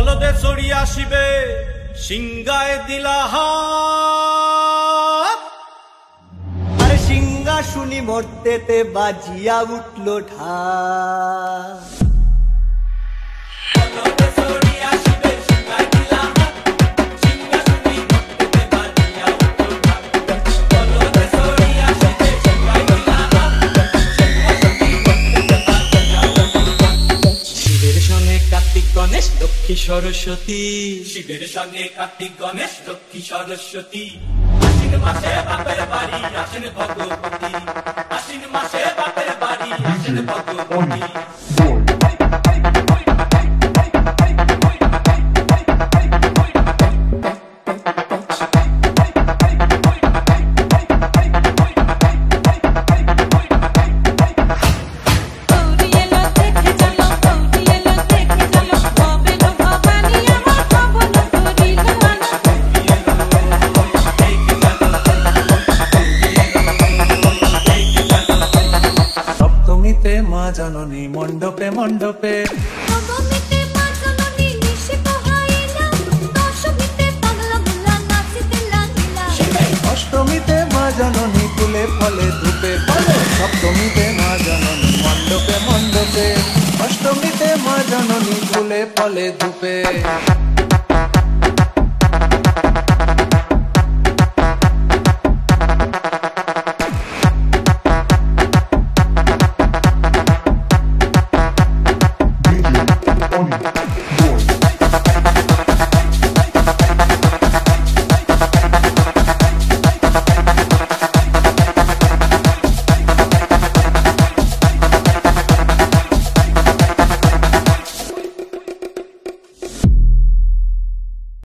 জলদে চড়ি আসিবে সিংগায় দিলা হাত। আরে সিংহা শুনি মরতেতে বাজিয়া উঠলো ঢাক। গণেশ লক্ষ্মী সরস্বতী, শিবের সঙ্গে কার্তিক গণেশ লক্ষ্মী সরস্বতী। আশ্বিন মাসে বাপের বাড়ি আসেন ভগবতী, আশ্বিন মাসে বাপের বাড়ি আসেন ভগবতী। সপ্তমীতে মা জননী মণ্ডপে মণ্ডপে, নবমীতে মা জননী নিশি পোহাইলা, দশমীতে পাগলা ভোলা নাচিতে লাগিলা। অষ্টমীতে মা জননী ফুলে ফলে ধূপে ফলে, সপ্তমীতে মা জননী মণ্ডপে মণ্ডপে, অষ্টমীতে মা জননী ফুলে ফলে ধূপে।